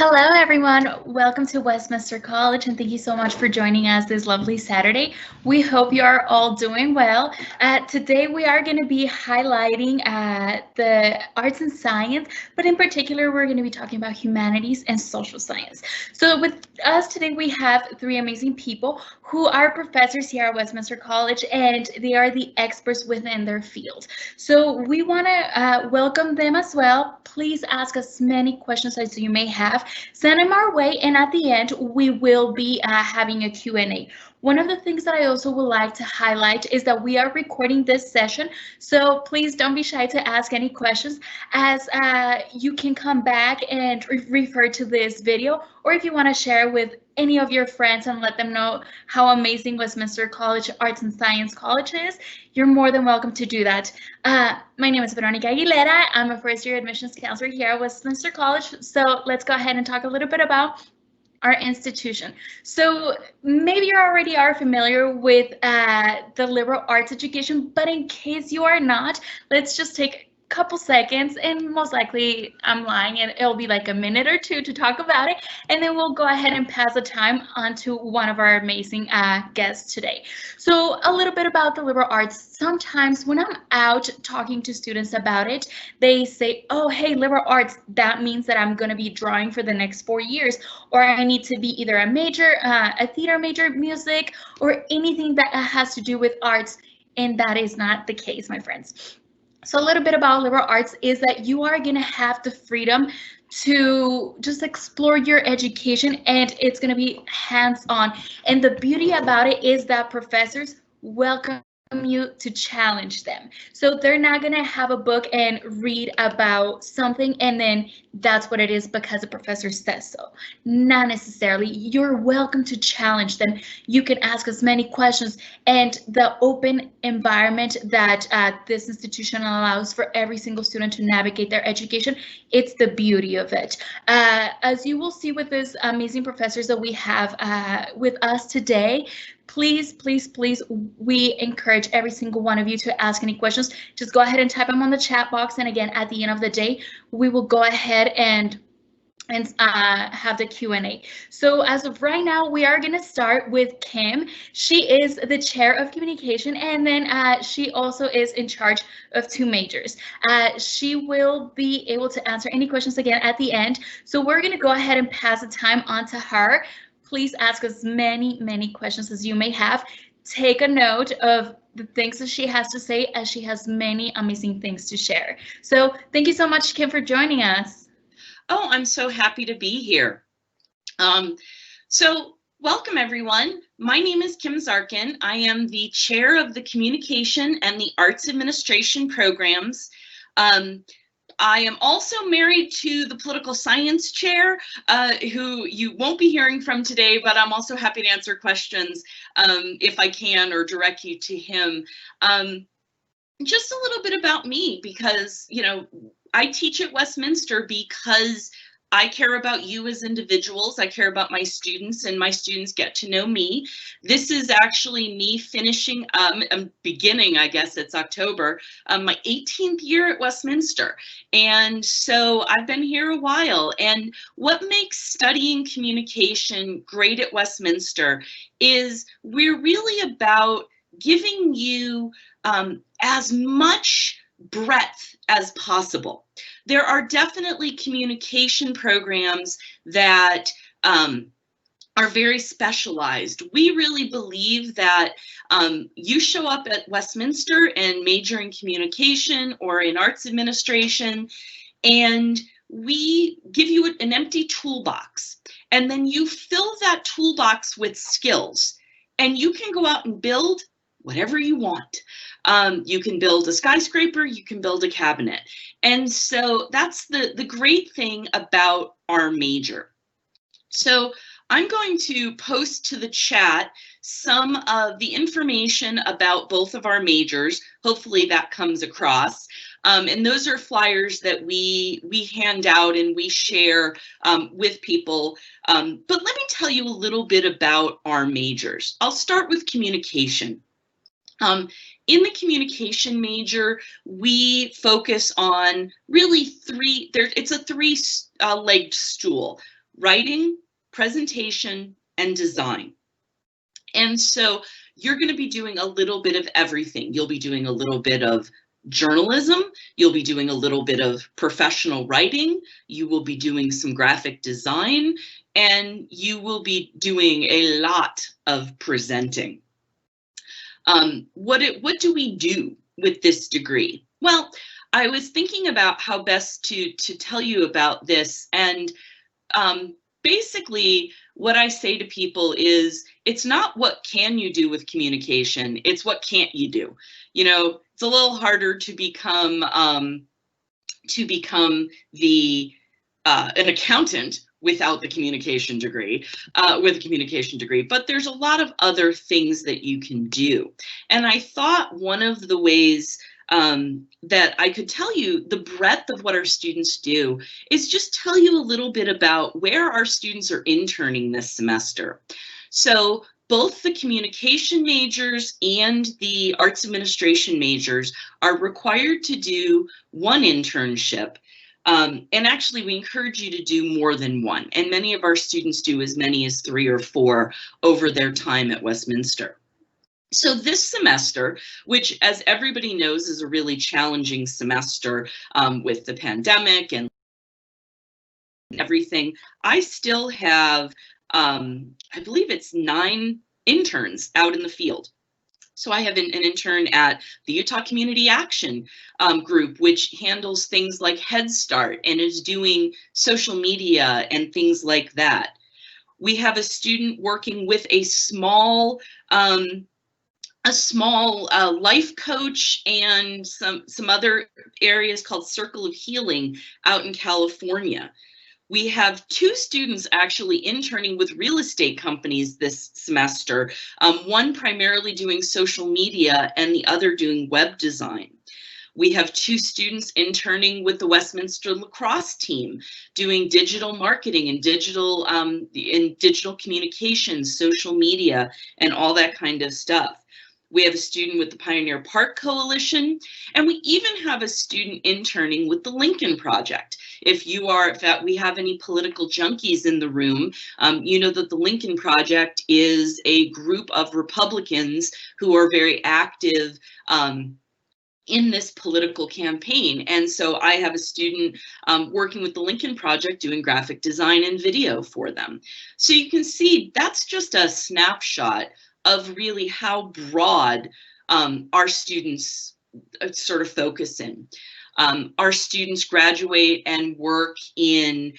Hello, everyone. Welcome to Westminster College, and thank you so much for joining us this lovely Saturday. We hope you are all doing well. Today, we are going to be highlighting the arts and science, but in particular, we're going to be talking about humanities and social science. So with us today, we have three amazing people who are professors here at Westminster College, and they are the experts within their field. So we want to welcome them as well. Please ask as many questions as you may have. Send them our way, and at the end, we will be having a Q&A. One of the things that I also would like to highlight is that we are recording this session, so please don't be shy to ask any questions, as you can come back and refer to this video, or if you want to share with any of your friends and let them know how amazing Westminster College Arts and Science College is, you're more than welcome to do that. My name is Veronica Aguilera. I'm a first-year admissions counselor here at Westminster College, so let's go ahead and talk a little bit about our institution. So maybe you already are familiar with the liberal arts education, but in case you are not, let's just take couple seconds, and most likely I'm lying, and it'll be like a minute or two to talk about it, and then we'll go ahead and pass the time on to one of our amazing guests today. So a little bit about the liberal arts. Sometimes when I'm out talking to students about it, they say, oh, hey, liberal arts, that means that I'm going to be drawing for the next 4 years, or I need to be either a major, a theater major, music, or anything that has to do with arts, and that is not the case, my friends. So a little bit about liberal arts is that you are going to have the freedom to just explore your education, and it's going to be hands-on. And the beauty about it is that professors welcome you to challenge them. So they're not going to have a book and read about something and then that's what it is because the professor says so. Not necessarily. You're welcome to challenge them. You can ask as many questions, and the open environment that this institution allows for every single student to navigate their education, it's the beauty of it. As you will see with these amazing professors that we have with us today, please, please, please, we encourage every single one of you to ask any questions. Just go ahead and type them on the chat box. And again, at the end of the day, we will go ahead and have the Q&A. So as of right now, we are going to start with Kim. She is the chair of communication, and then she also is in charge of 2 majors. She will be able to answer any questions again at the end. So we're going to go ahead and pass the time on to her. Please ask as many questions as you may have. Take a note of the things that she has to say, as she has many amazing things to share. So thank you so much, Kim, for joining us. Oh, I'm so happy to be here. So welcome, everyone. My name is Kim Zarkin. I am the chair of the Communication and the Arts Administration programs. I am also married to the political science chair, who you won't be hearing from today, but I'm also happy to answer questions if I can, or direct you to him. Just a little bit about me, because, you know, I teach at Westminster because I care about you as individuals. I care about my students, and my students get to know me. This is actually me finishing, beginning, I guess it's October, my 18th year at Westminster. And so I've been here a while. And what makes studying communication great at Westminster is we're really about giving you as much breadth as possible. There are definitely communication programs that are very specialized. We really believe that you show up at Westminster and major in communication or in arts administration, and we give you an empty toolbox, and then you fill that toolbox with skills, and you can go out and build whatever you want. You can build a skyscraper, you can build a cabinet. And so that's the great thing about our major. So I'm going to post to the chat some of the information about both of our majors. Hopefully that comes across. And those are flyers that we hand out and we share with people. But let me tell you a little bit about our majors. I'll start with communication. In the communication major, we focus on really it's a three-legged stool. writing, presentation, and design. And so you're going to be doing a little bit of everything. You'll be doing a little bit of journalism, you'll be doing a little bit of professional writing, you will be doing some graphic design, and you will be doing a lot of presenting. What do we do with this degree? Well, I was thinking about how best to tell you about this, and basically what I say to people is, it's not what can you do with communication, it's what can't you do. You know, it's a little harder to become the an accountant without the communication degree, with a communication degree, but there's a lot of other things that you can do. And I thought one of the ways that I could tell you the breadth of what our students do is just tell you a little bit about where our students are interning this semester. So both the communication majors and the arts administration majors are required to do one internship. And actually, we encourage you to do more than one. And many of our students do as many as 3 or 4 over their time at Westminster. So this semester, which as everybody knows is a really challenging semester with the pandemic and everything, I still have, I believe it's 9 interns out in the field. So I have an intern at the Utah Community Action group, which handles things like Head Start and is doing social media and things like that. We have a student working with a small life coach and some other areas called Circle of Healing out in California. We have 2 students actually interning with real estate companies this semester, one primarily doing social media and the other doing web design. We have 2 students interning with the Westminster lacrosse team, doing digital marketing and digital communications, social media, and all that kind of stuff. We have a student with the Pioneer Park Coalition, and we even have a student interning with the Lincoln Project. If we have any political junkies in the room, you know that the Lincoln Project is a group of Republicans who are very active in this political campaign. And so I have a student working with the Lincoln Project doing graphic design and video for them. So you can see that's just a snapshot of really how broad our students sort of focus in. Our students graduate and work in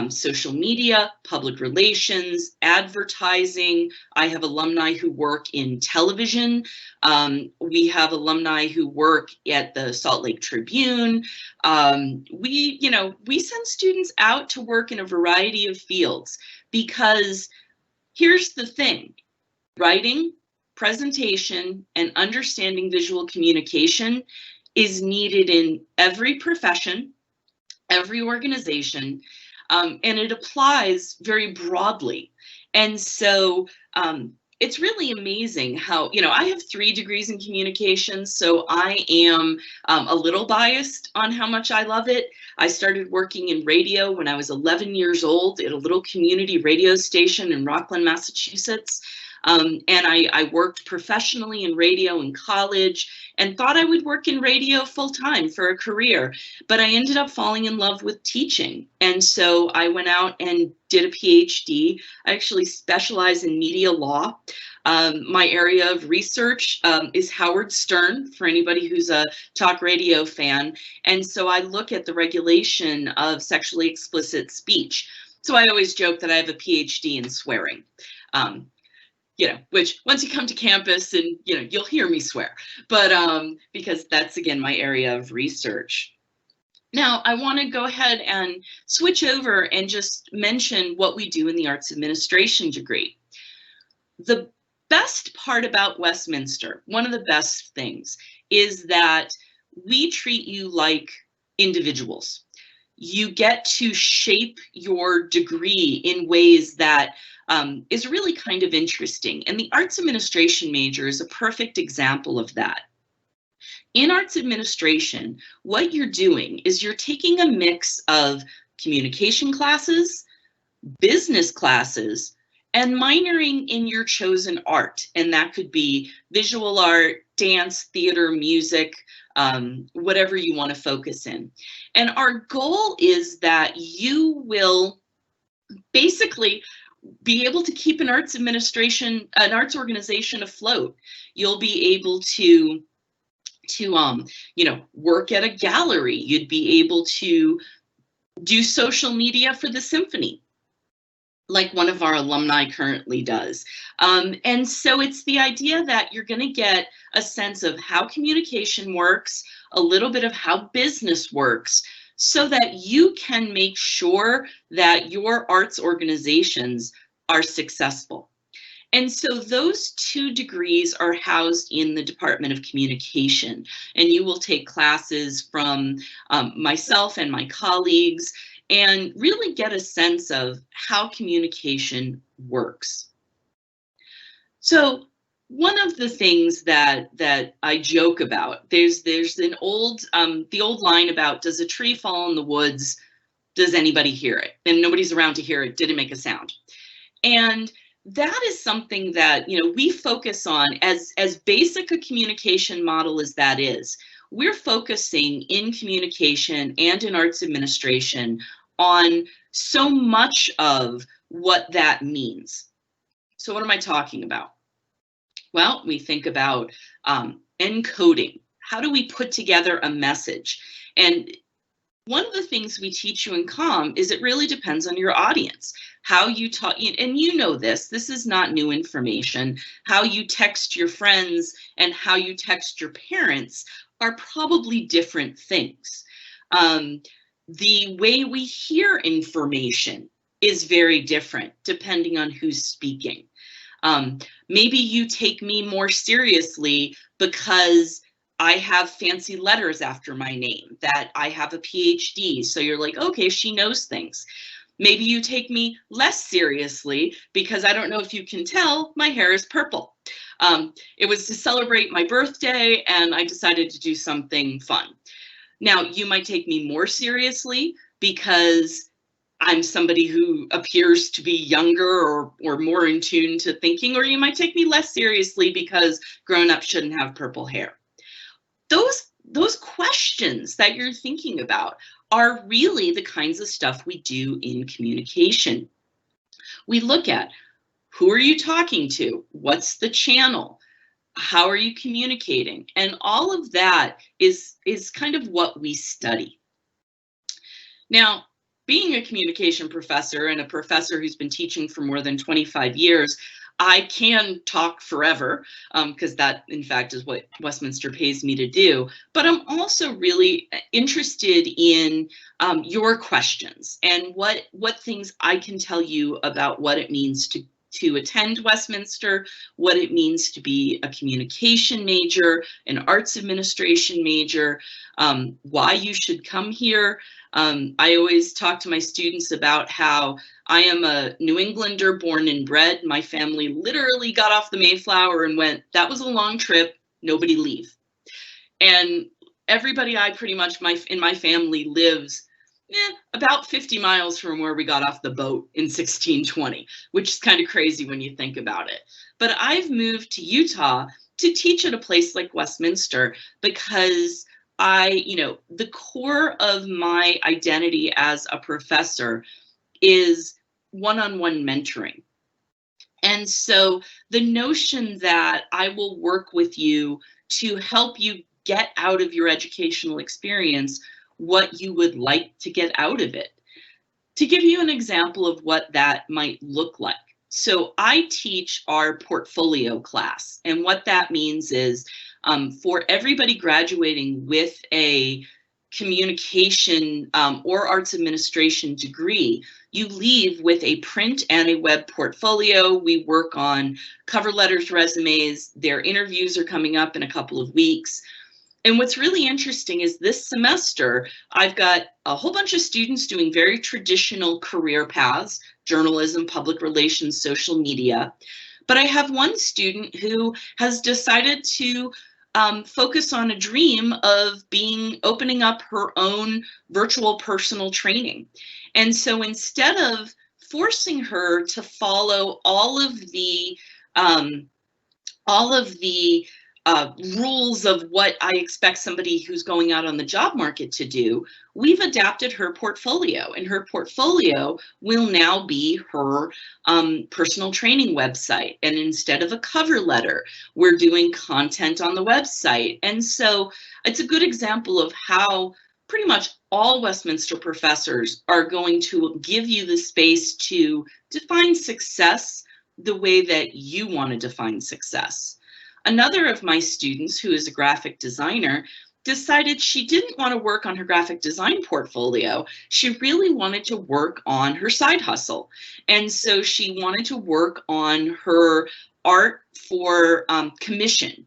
social media, public relations, advertising. I have alumni who work in television. We have alumni who work at the Salt Lake Tribune. We send students out to work in a variety of fields because here's the thing. Writing, presentation, and understanding visual communication is needed in every profession, every organization, and it applies very broadly. And so it's really amazing how, I have 3 degrees in communications, so I am a little biased on how much I love it. I started working in radio when I was 11 years old at a little community radio station in Rockland, Massachusetts. And I worked professionally in radio in college and thought I would work in radio full time for a career, but I ended up falling in love with teaching. And so I went out and did a PhD. I actually specialize in media law. My area of research is Howard Stern, for anybody who's a talk radio fan. And so I look at the regulation of sexually explicit speech. So I always joke that I have a PhD in swearing. Which once you come to campus and, you'll hear me swear, but because that's, again, my area of research. Now, I want to go ahead and switch over and just mention what we do in the arts administration degree. The best part about Westminster, one of the best things, is that we treat you like individuals. You get to shape your degree in ways that is really kind of interesting. And the arts administration major is a perfect example of that. In arts administration, what you're doing is you're taking a mix of communication classes, business classes, and minoring in your chosen art. And that could be visual art, dance, theater, music, whatever you want to focus in. And our goal is that you will basically be able to keep an arts organization afloat. You'll be able to work at a gallery. You'd be able to do social media for the symphony, like one of our alumni currently does. And so it's the idea that you're going to get a sense of how communication works, a little bit of how business works, so that you can make sure that your arts organizations are successful. And so those 2 degrees are housed in the Department of Communication, and you will take classes from myself and my colleagues and really get a sense of how communication works. So one of the things that I joke about, there's an the old line about, does a tree fall in the woods? Does anybody hear it? And nobody's around to hear it. Did it make a sound? And that is something that, we focus on as basic a communication model as that is. We're focusing in communication and in arts administration on so much of what that means. So what am I talking about? Well, we think about encoding. How do we put together a message? And one of the things we teach you in comm is it really depends on your audience. How you talk, and this is not new information. How you text your friends and how you text your parents are probably different things. The way we hear information is very different depending on who's speaking. Maybe you take me more seriously because I have fancy letters after my name, that I have a PhD. So you're like, okay, she knows things. Maybe you take me less seriously because I don't know if you can tell, my hair is purple. It was to celebrate my birthday and I decided to do something fun. Now, you might take me more seriously because I'm somebody who appears to be younger or more in tune to thinking, or you might take me less seriously because grown-ups shouldn't have purple hair. Those questions that you're thinking about are really the kinds of stuff we do in communication. We look at, who are you talking to? What's the channel? How are you communicating? And all of that is kind of what we study. Now, being a communication professor and a professor who's been teaching for more than 25 years, I can talk forever because that, in fact, is what Westminster pays me to do. But I'm also really interested in your questions and what things I can tell you about what it means to attend Westminster, what it means to be a communication major, an arts administration major, why you should come here. I always talk to my students about how I am a New Englander born and bred. My family literally got off the Mayflower and went, that was a long trip, nobody leave. And everybody pretty much in my family lives about 50 miles from where we got off the boat in 1620, which is kind of crazy when you think about it. But I've moved to Utah to teach at a place like Westminster because the core of my identity as a professor is one-on-one mentoring. And so the notion that I will work with you to help you get out of your educational experience what you would like to get out of it. To give you an example of what that might look like. So I teach our portfolio class, and what that means is for everybody graduating with a communication or arts administration degree, you leave with a print and a web portfolio. We work on cover letters, resumes. Their interviews are coming up in a couple of weeks. And what's really interesting is this semester, I've got a whole bunch of students doing very traditional career paths, journalism, public relations, social media. But I have one student who has decided to focus on a dream of opening up her own virtual personal training. And so instead of forcing her to follow all of the um, rules of what I expect somebody who's going out on the job market to do. We've adapted her portfolio, and her portfolio will now be her personal training website. And instead of a cover letter, we're doing content on the website. And so it's a good example of how pretty much all Westminster professors are going to give you the space to define success the way that you want to define success. Another of my students, who is a graphic designer, decided she didn't want to work on her graphic design portfolio. She really wanted to work on her side hustle. And so she wanted to work on her art for commission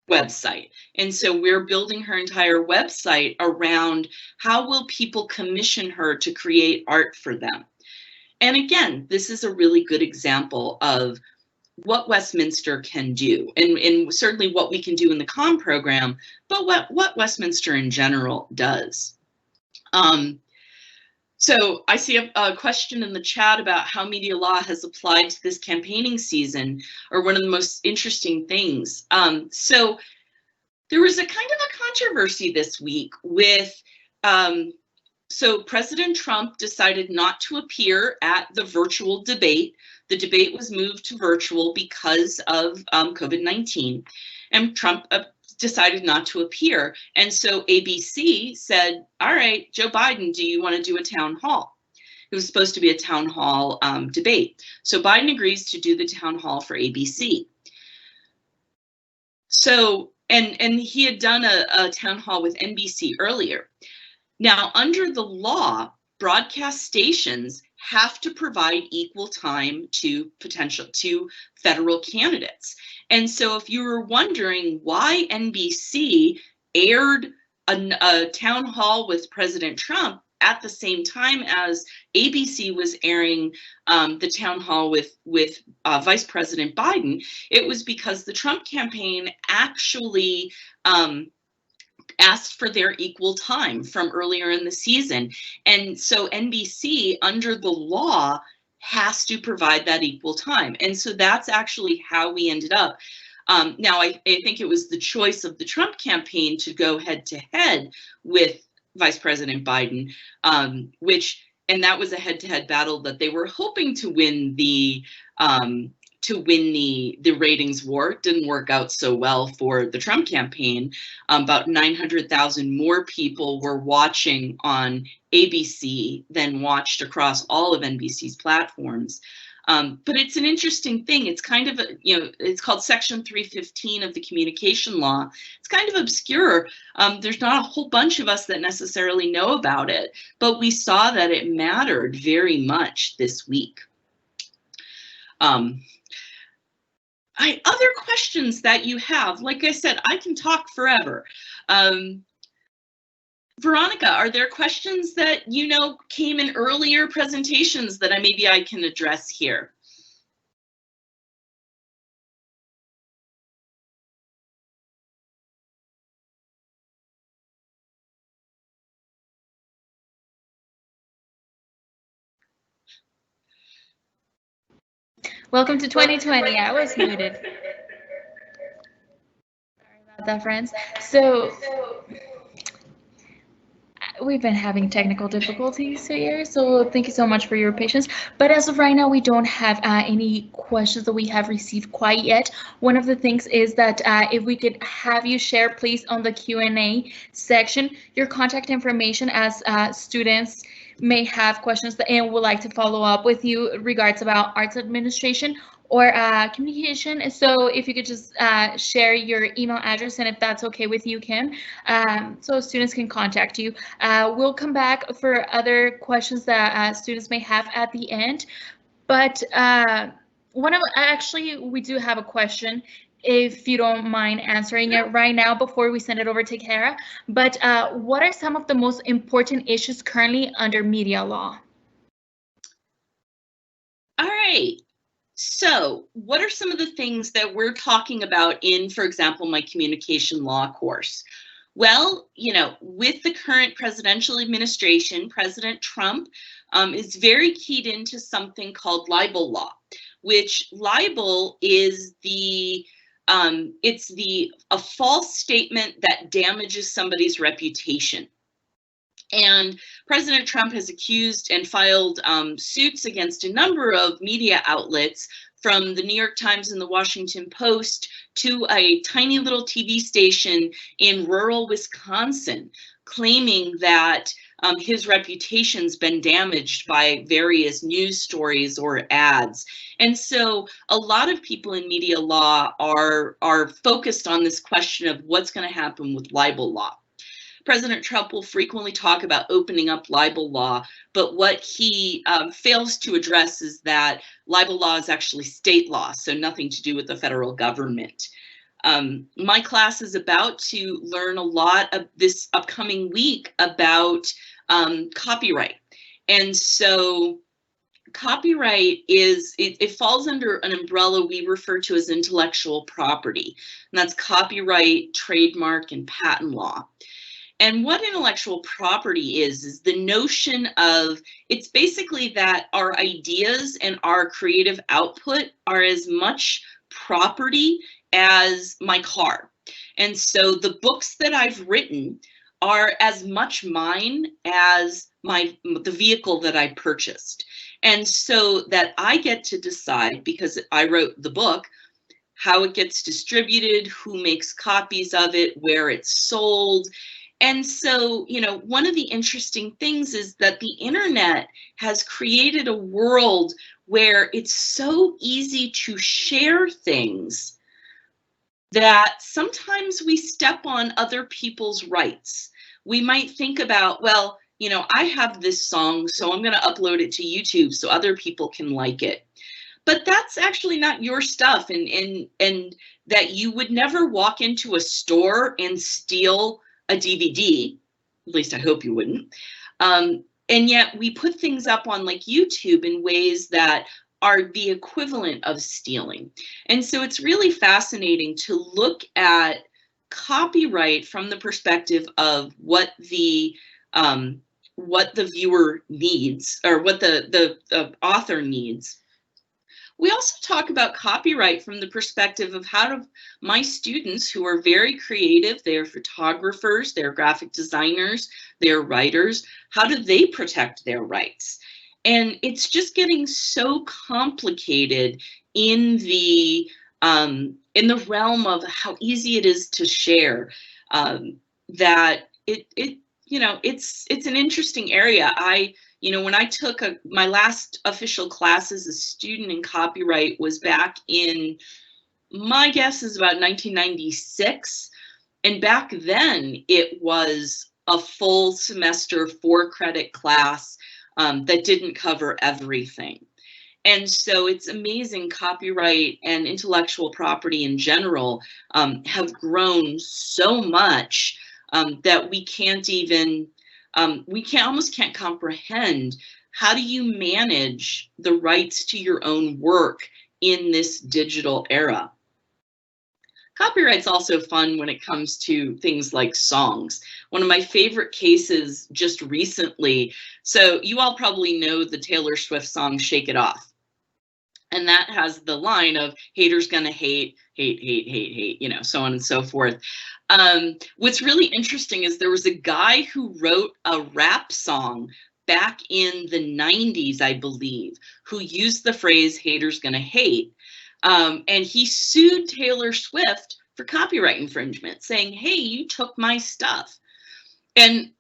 website. And so we're building her entire website around how will people commission her to create art for them. And again, this is a really good example of what Westminster can do, and certainly what we can do in the COM program, but what Westminster in general does. So I see a question in the chat about how media law has applied to this campaigning season, or one of the most interesting things. So there was a kind of a controversy this week with, so President Trump decided not to appear at the virtual debate. The debate was moved to virtual because of COVID-19, and Trump decided not to appear. And so ABC said, all right, Joe Biden, do you want to do a town hall? It was supposed to be a town hall debate. So Biden agrees to do the town hall for ABC. So, and he had done a town hall with NBC earlier. Now, under the law, broadcast stations have to provide equal time to federal candidates. And so if you were wondering why NBC aired a town hall with President Trump at the same time as ABC was airing the town hall with Vice President Biden, it was because the Trump campaign actually asked for their equal time from earlier in the season. And so NBC, under the law, has to provide that equal time. And so that's actually how we ended up. Now, I think it was the choice of the Trump campaign to go head to head with Vice President Biden, and that was a head-to-head battle that they were hoping to win the ratings war. It didn't work out so well for the Trump campaign. About 900,000 more people were watching on ABC than watched across all of NBC's platforms. But it's an interesting thing. It's kind of, it's called Section 315 of the Communication Law. It's kind of obscure. There's not a whole bunch of us that necessarily know about it, but we saw that it mattered very much this week. Other questions that you have, like I said, I can talk forever. Veronica, are there questions that came in earlier presentations that maybe I can address here? Welcome to 2020. I was muted. Sorry about that, friends. So we've been having technical difficulties here, so thank you so much for your patience. But as of right now, we don't have any questions that we have received quite yet. One of the things is that if we could have you share, please, on the Q&A section, your contact information, as students may have questions and would like to follow up with you regards about arts administration or communication. So if you could just share your email address, and if that's okay with you, Kim, so students can contact you. We'll come back for other questions that students may have at the end. But actually, we do have a question, if you don't mind answering it right now before we send it over to Kara. But what are some of the most important issues currently under media law? All right. So what are some of the things that we're talking about in, for example, my communication law course? Well, with the current presidential administration, President Trump is very keyed into something called libel law, which libel is a false statement that damages somebody's reputation. And President Trump has accused and filed suits against a number of media outlets, from the New York Times and the Washington Post to a tiny little TV station in rural Wisconsin, claiming that his reputation's been damaged by various news stories or ads. And so a lot of people in media law are focused on this question of what's going to happen with libel law. President Trump will frequently talk about opening up libel law, but what he fails to address is that libel law is actually state law, so nothing to do with the federal government. My class is about to learn a lot of this upcoming week about copyright. And so copyright it falls under an umbrella we refer to as intellectual property, and that's copyright, trademark, and patent law. And what intellectual property is the notion of, it's basically that our ideas and our creative output are as much property as my car. And so the books that I've written are as much mine as the vehicle that I purchased. And so that I get to decide, because I wrote the book, how it gets distributed, who makes copies of it, where it's sold. And so, one of the interesting things is that the internet has created a world where it's so easy to share things that sometimes we step on other people's rights. We might think about, well, I have this song, so I'm going to upload it to YouTube so other people can like it. But that's actually not your stuff, and that you would never walk into a store and steal a DVD, at least I hope you wouldn't. And yet we put things up on like YouTube in ways that are the equivalent of stealing. And so it's really fascinating to look at copyright from the perspective of what the viewer needs, or what the author needs. We also talk about copyright from the perspective of how do my students, who are very creative, they're photographers, they're graphic designers, they're writers, how do they protect their rights? And it's just getting so complicated in the realm of how easy it is to share, that it's an interesting area. When I took my last official class as a student in copyright was back in, my guess is about 1996. And back then it was a full semester 4-credit class that didn't cover everything. And so it's amazing, copyright and intellectual property in general have grown so much that we almost can't comprehend, how do you manage the rights to your own work in this digital era? Copyright's also fun when it comes to things like songs. One of my favorite cases just recently, so you all probably know the Taylor Swift song Shake It Off. And that has the line of haters gonna hate, hate, hate, hate, hate, so on and so forth. What's really interesting is there was a guy who wrote a rap song back in the 90s, I believe, who used the phrase haters gonna hate. And he sued Taylor Swift for copyright infringement, saying, hey, you took my stuff. And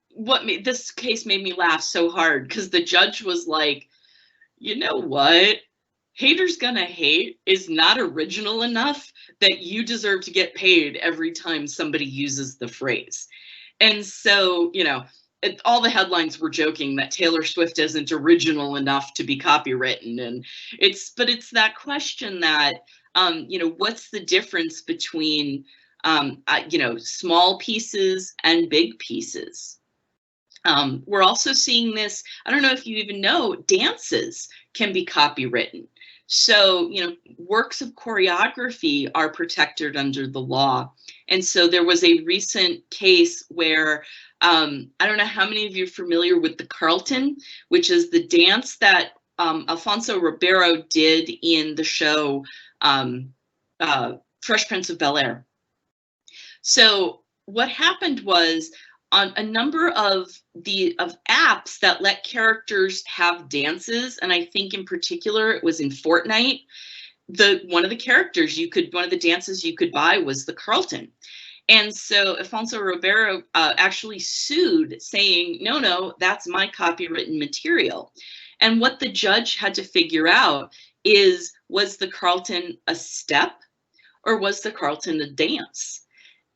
this case made me laugh so hard, because the judge was like, you know what? Haters gonna hate is not original enough that you deserve to get paid every time somebody uses the phrase. And so, all the headlines were joking that Taylor Swift isn't original enough to be copywritten. And it's that question that, what's the difference between, small pieces and big pieces? We're also seeing this, I don't know if you even know, dances can be copywritten. So, works of choreography are protected under the law. And so there was a recent case where, I don't know how many of you are familiar with the Carlton, which is the dance that Alfonso Ribeiro did in the show Fresh Prince of Bel-Air. So what happened was, on a number of apps that let characters have dances, and I think in particular it was in Fortnite, one of the dances you could buy was the Carlton. And so Alfonso Ribeiro actually sued, saying, no, that's my copywritten material. And what the judge had to figure out is, was the Carlton a step or was the Carlton a dance?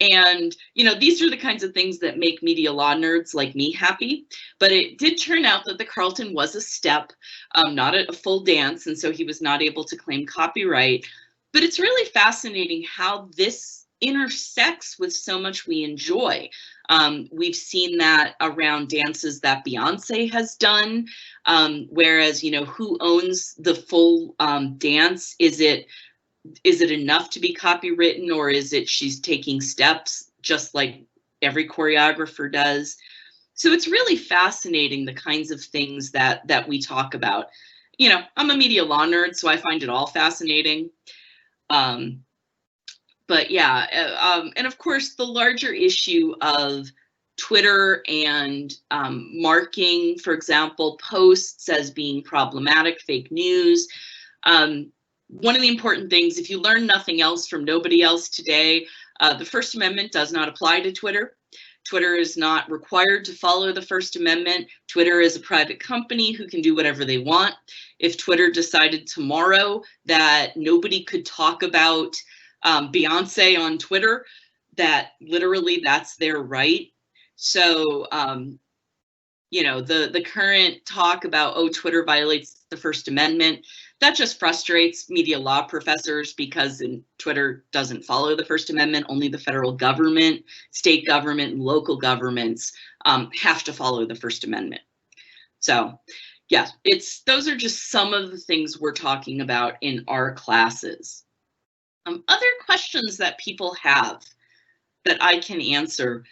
And, these are the kinds of things that make media law nerds like me happy. But it did turn out that the Carlton was a step, not a full dance. And so he was not able to claim copyright. But it's really fascinating how this intersects with so much we enjoy. We've seen that around dances that Beyonce has done. Whereas, who owns the full dance? Is it enough to be copywritten, or is it she's taking steps just like every choreographer does? So it's really fascinating, the kinds of things that we talk about. I'm a media law nerd, so I find it all fascinating. But yeah, and of course, the larger issue of Twitter and marking, for example, posts as being problematic, fake news. One of the important things, if you learn nothing else from nobody else today, the First Amendment does not apply to Twitter. Twitter is not required to follow the First Amendment. Twitter is a private company who can do whatever they want. If Twitter decided tomorrow that nobody could talk about Beyonce on Twitter, that literally that's their right. So, the current talk about, oh, Twitter violates the First Amendment, that just frustrates media law professors, because Twitter doesn't follow the First Amendment. Only the federal government, state government, and local governments have to follow the First Amendment. So yeah, those are just some of the things we're talking about in our classes. Other questions that people have that I can answer.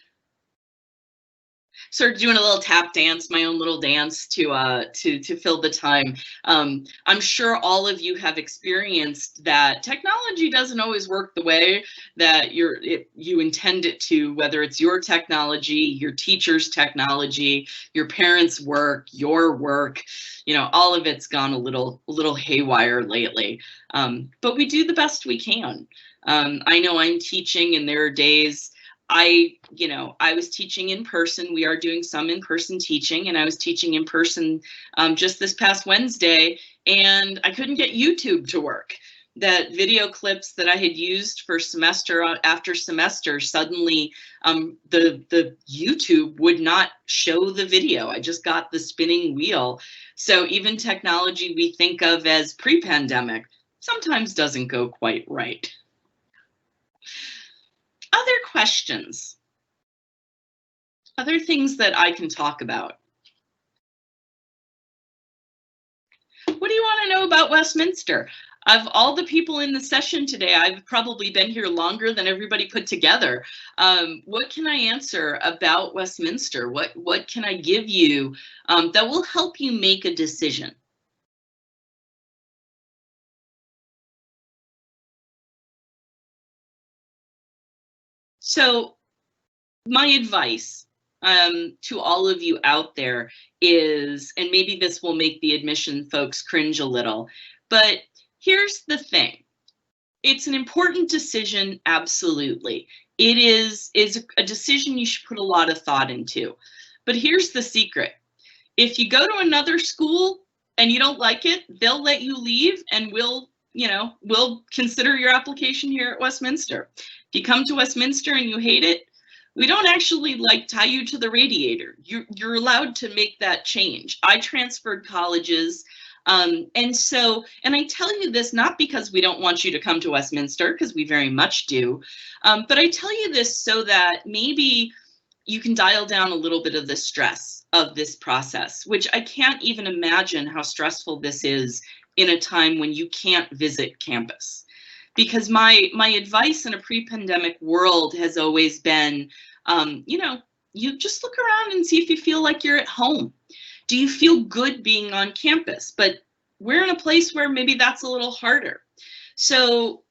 Sort of doing a little tap dance, my own little dance to fill the time. I'm sure all of you have experienced that technology doesn't always work the way that you intend it to, whether it's your technology, your teacher's technology, your parents' work, your work. All of it's gone a little haywire lately. But we do the best we can. I know I'm teaching, and there are days I was teaching in person. We are doing some in-person teaching, and I was teaching in person just this past Wednesday, and I couldn't get YouTube to work. That video clips that I had used for semester after semester, suddenly the YouTube would not show the video. I just got the spinning wheel. So even technology we think of as pre-pandemic sometimes doesn't go quite right. Other questions? Other things that I can talk about? What do you want to know about Westminster? Of all the people in the session today, I've probably been here longer than everybody put together. What can I answer about Westminster? What can I give you that will help you make a decision? So my advice to all of you out there is, and maybe this will make the admission folks cringe a little, but here's the thing. It's an important decision, absolutely. It is a decision you should put a lot of thought into. But here's the secret. If you go to another school and you don't like it, they'll let you leave, and we'll consider your application here at Westminster. If you come to Westminster and you hate it, we don't actually tie you to the radiator. You're allowed to make that change. I transferred colleges. And I tell you this not because we don't want you to come to Westminster, because we very much do, but I tell you this so that maybe you can dial down a little bit of the stress of this process, which I can't even imagine how stressful this is in a time when you can't visit campus. Because my advice in a pre-pandemic world has always been, you just look around and see if you feel like you're at home. Do you feel good being on campus? But we're in a place where maybe that's a little harder. So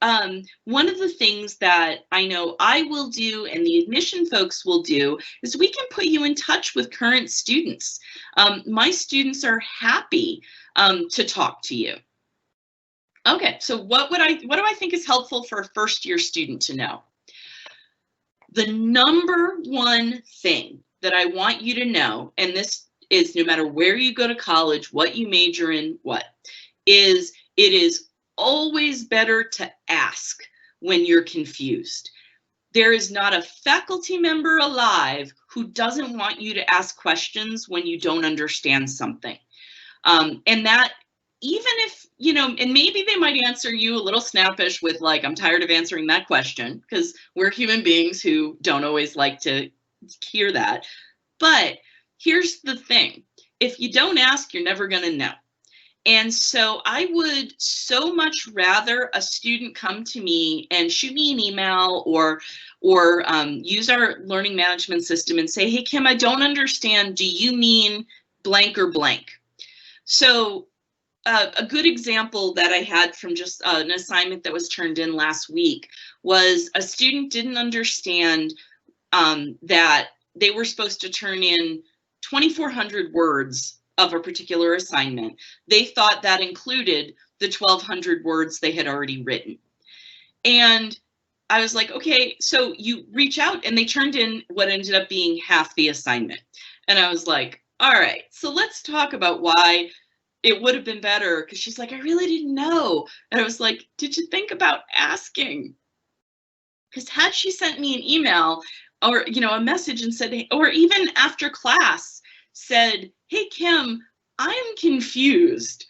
one of the things that I know I will do and the admission folks will do is we can put you in touch with current students. My students are happy to talk to you. Okay, so what do I think is helpful for a first year student to know? The number one thing that I want you to know, and this is no matter where you go to college, what you major in, it is always better to ask when you're confused. There is not a faculty member alive who doesn't want you to ask questions when you don't understand something. And that, even if, and maybe they might answer you a little snappish with like, I'm tired of answering that question, because we're human beings who don't always like to hear that. But here's the thing, if you don't ask, you're never going to know. And so I would so much rather a student come to me and shoot me an email or use our learning management system and say, hey, Kim, I don't understand. Do you mean blank or blank? So a good example that I had from just an assignment that was turned in last week was a student didn't understand that they were supposed to turn in 2,400 words of a particular assignment. They thought that included the 1,200 words they had already written. And I was like, okay, so you reach out, and they turned in what ended up being half the assignment. And I was like, all right, so let's talk about why it would have been better. Because she's like, I really didn't know. And I was like, did you think about asking? Because had she sent me an email or, a message and said, or even after class said, hey, Kim, I'm confused.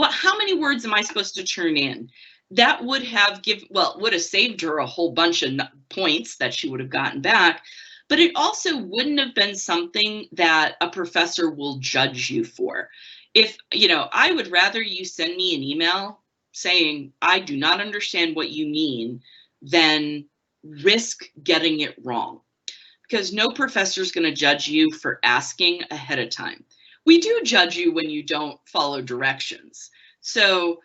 How many words am I supposed to turn in? That would have would have saved her a whole bunch of points that she would have gotten back. But it also wouldn't have been something that a professor will judge you for. If, I would rather you send me an email saying, I do not understand what you mean, than risk getting it wrong. Because no professor is going to judge you for asking ahead of time. We do judge you when you don't follow directions. So,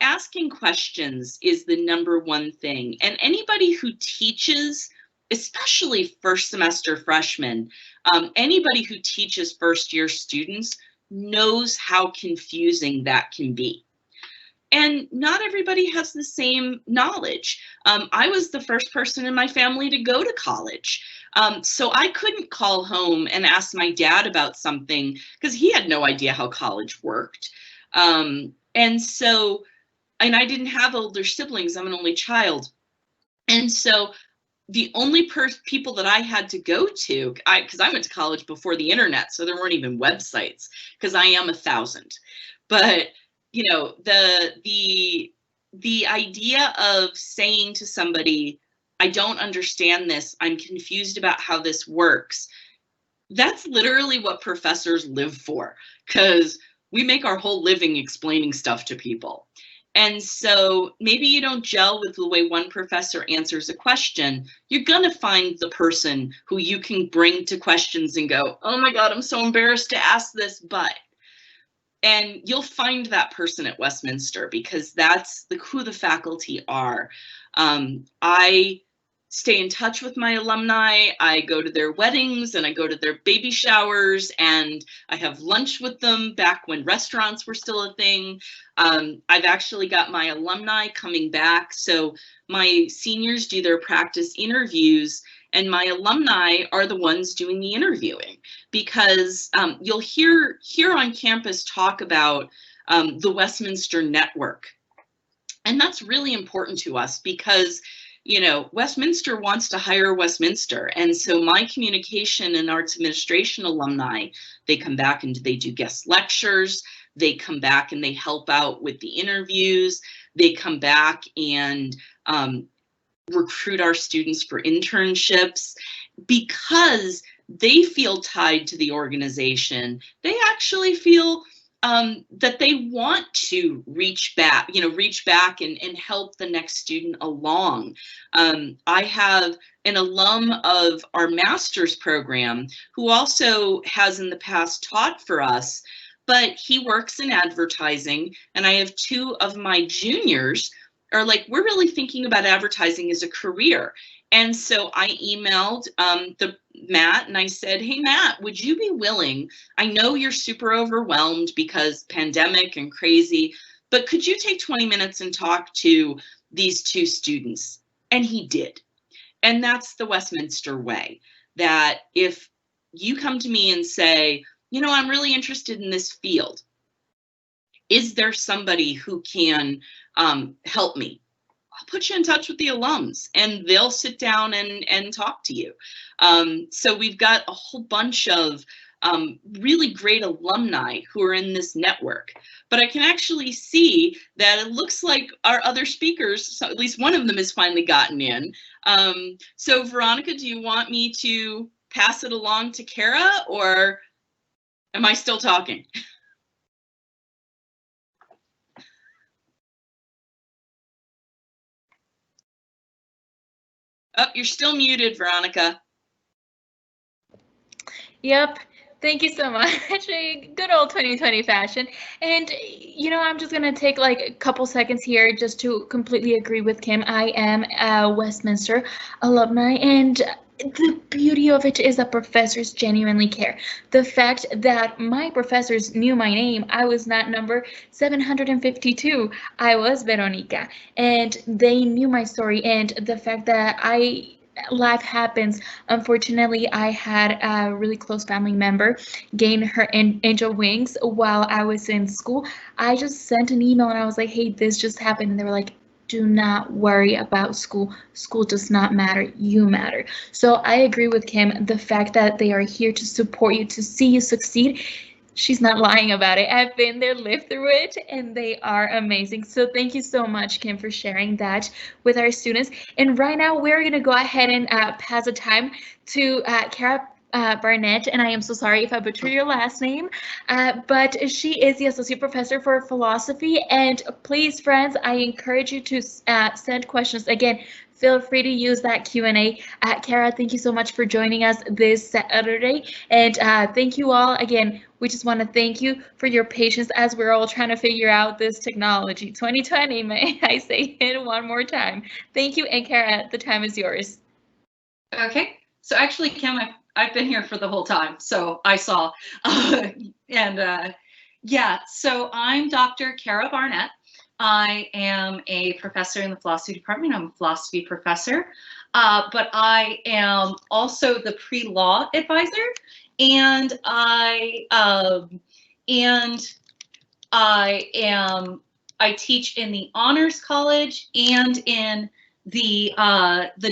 asking questions is the number one thing. And anybody who teaches, especially first semester freshmen, anybody who teaches first year students knows how confusing that can be. And not everybody has the same knowledge. I was the first person in my family to go to college. So I couldn't call home and ask my dad about something because he had no idea how college worked. And I didn't have older siblings. I'm an only child. And so the only people that I had to go to, because I went to college before the internet, so there weren't even websites, because I am 1,000. But the idea of saying to somebody, I don't understand this, I'm confused about how this works, that's literally what professors live for, because we make our whole living explaining stuff to people. And so maybe you don't gel with the way one professor answers a question, you're going to find the person who you can bring to questions and go, oh my God, I'm so embarrassed to ask this, but. And you'll find that person at Westminster, because that's who the faculty are. I stay in touch with my alumni. I go to their weddings and I go to their baby showers and I have lunch with them back when restaurants were still a thing. I've actually got my alumni coming back. So my seniors do their practice interviews and my alumni are the ones doing the interviewing, because you'll hear here on campus talk about the Westminster network. And that's really important to us because, Westminster wants to hire Westminster. And so my communication and arts administration alumni, they come back and they do guest lectures. They come back and they help out with the interviews. They come back and recruit our students for internships because they feel tied to the organization. They actually feel that they want to reach back and help the next student along. I have an alum of our master's program who also has in the past taught for us, but he works in advertising, and I have two of my juniors are like, we're really thinking about advertising as a career. And so I emailed Matt and I said, hey, Matt, would you be willing? I know you're super overwhelmed because pandemic and crazy, but could you take 20 minutes and talk to these two students? And he did. And that's the Westminster way, that if you come to me and say, you know, I'm really interested in this field, is there somebody who can help me? I'll put you in touch with the alums and they'll sit down and talk to you. So we've got a whole bunch of really great alumni who are in this network. But I can actually see that it looks like our other speakers, so at least one of them has finally gotten in. So Veronica, do you want me to pass it along to Kara, or am I still talking? Oh, you're still muted, Veronica. Yep. Thank you so much. Good old 2020 fashion. And, you know, I'm just going to take like a couple seconds here just to completely agree with Kim. I am a Westminster alumni, and the beauty of it is that professors genuinely care. The fact that my professors knew my name, I was not number 752, I was Veronica, and they knew my story, and the fact that life happens. Unfortunately, I had a really close family member gain her angel wings while I was in school. I just sent an email and I was like, hey, this just happened. And they were like, do not worry about school. School does not matter. You matter. So I agree with Kim. The fact that they are here to support you, to see you succeed, she's not lying about it. I've been there, lived through it, and they are amazing. So thank you so much, Kim, for sharing that with our students. And right now, we're going to go ahead and pass the time to Kara Barnett, and I am so sorry if I butcher your last name, but she is the Associate Professor for Philosophy. And please, friends, I encourage you to send questions. Again, feel free to use that Q&A. Kara, thank you so much for joining us this Saturday. And thank you all. Again, we just want to thank you for your patience as we're all trying to figure out this technology. 2020, may I say it one more time. Thank you, and Kara, the time is yours. Okay, so actually, Kim, I've been here for the whole time, so I saw. Yeah, so I'm Dr. Kara Barnett. I am a professor in the philosophy department. I'm a philosophy professor, but I am also the pre-law advisor, and I teach in the honors college and in the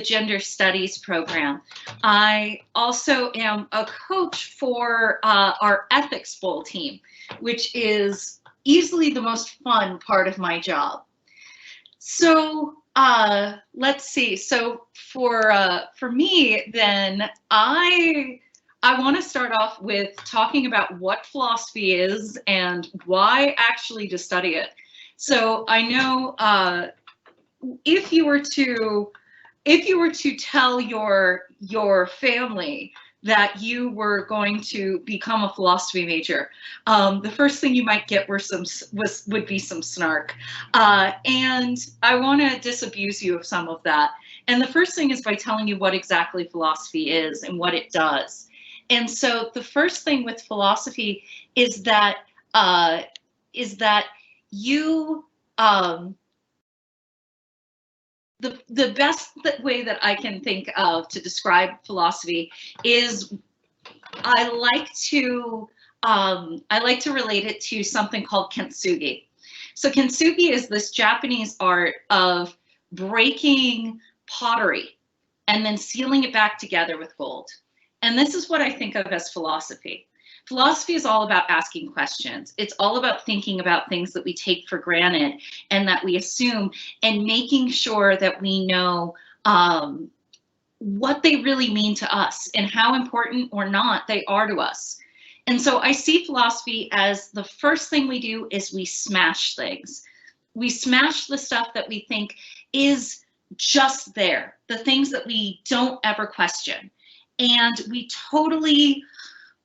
gender studies program. I also am a coach for our ethics bowl team, which is easily the most fun part of my job. So let's see. So for me, then I want to start off with talking about what philosophy is and why actually to study it. So I know if you were to tell your family that you were going to become a philosophy major, the first thing you might get would be some snark, and I want to disabuse you of some of that. And the first thing is by telling you what exactly philosophy is and what it does. And so the first thing with philosophy is that you the best way that I can think of to describe philosophy is I like to relate it to something called kintsugi. So kintsugi is this Japanese art of breaking pottery and then sealing it back together with gold. And this is what I think of as philosophy. Philosophy is all about asking questions. It's all about thinking about things that we take for granted and that we assume, and making sure that we know what they really mean to us and how important or not they are to us. And so I see philosophy as the first thing we do is we smash things. We smash the stuff that we think is just there, the things that we don't ever question. And we totally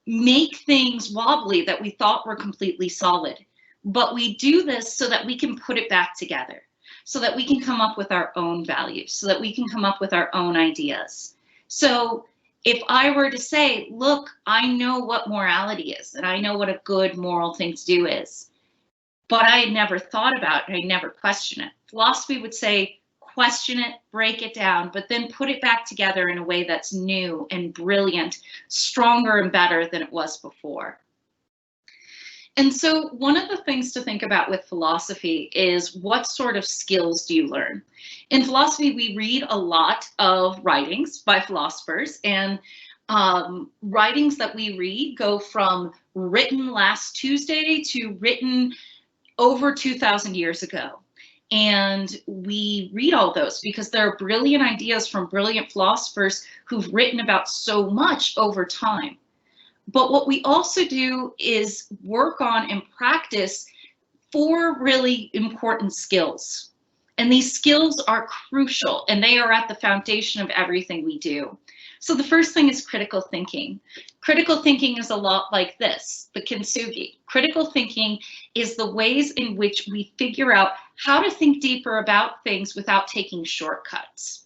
make things wobbly that we thought were completely solid. But we do this so that we can put it back together, so that we can come up with our own values, so that we can come up with our own ideas. So if I were to say, look, I know what morality is, and I know what a good moral thing to do is, but I had never thought about it, I never questioned it. Philosophy would say, question it, break it down, but then put it back together in a way that's new and brilliant, stronger and better than it was before. And so one of the things to think about with philosophy is what sort of skills do you learn? In philosophy, we read a lot of writings by philosophers, and writings that we read go from written last Tuesday to written over 2,000 years ago. And we read all those because there are brilliant ideas from brilliant philosophers who've written about so much over time. But what we also do is work on and practice 4 really important skills. And these skills are crucial, and they are at the foundation of everything we do. So the first thing is critical thinking. Critical thinking is a lot like this, the kintsugi. Critical thinking is the ways in which we figure out how to think deeper about things without taking shortcuts.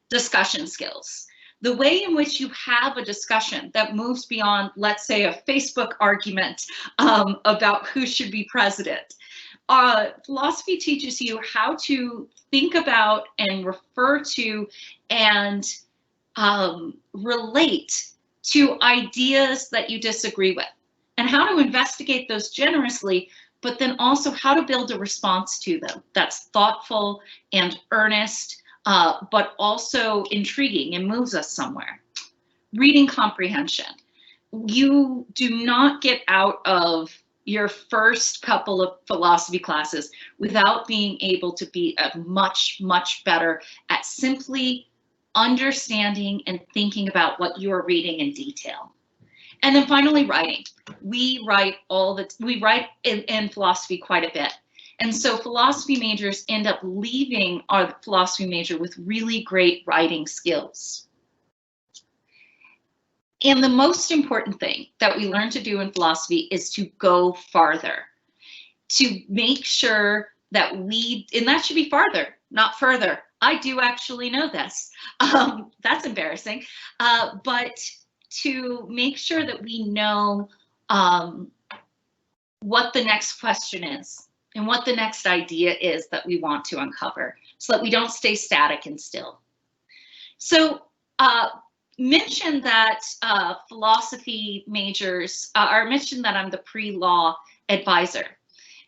Discussion skills. The way in which you have a discussion that moves beyond, let's say, a Facebook argument about who should be president. Philosophy teaches you how to think about and refer to and relate to ideas that you disagree with, and how to investigate those generously, but then also how to build a response to them that's thoughtful and earnest, but also intriguing and moves us somewhere. Reading comprehension. You do not get out of your first couple of philosophy classes without being able to be much, much better at simply understanding and thinking about what you're reading in detail. And then finally, writing. We write in philosophy quite a bit. And so philosophy majors end up leaving our philosophy major with really great writing skills. And the most important thing that we learn to do in philosophy is to go farther, to make sure that and that should be farther, not further. I do actually know this. That's embarrassing. But to make sure that we know what the next question is and what the next idea is that we want to uncover, so that we don't stay static and still. So mention that philosophy majors, or mention that I'm the pre-law advisor.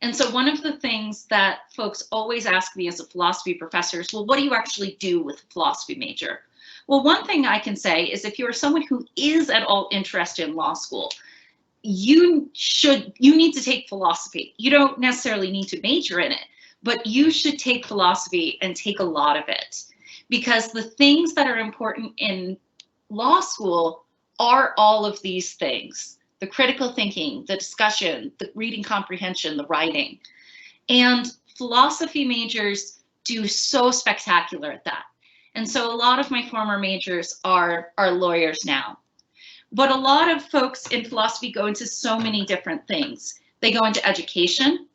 And so one of the things that folks always ask me as a philosophy professor is, well, what do you actually do with a philosophy major? Well, one thing I can say is if you're someone who is at all interested in law school, you need to take philosophy. You don't necessarily need to major in it, but you should take philosophy and take a lot of it, because the things that are important in law school are all of these things: the critical thinking, the discussion, the reading comprehension, the writing. And philosophy majors do so spectacular at that. And so a lot of my former majors are lawyers now. But a lot of folks in philosophy go into so many different things. They go into education,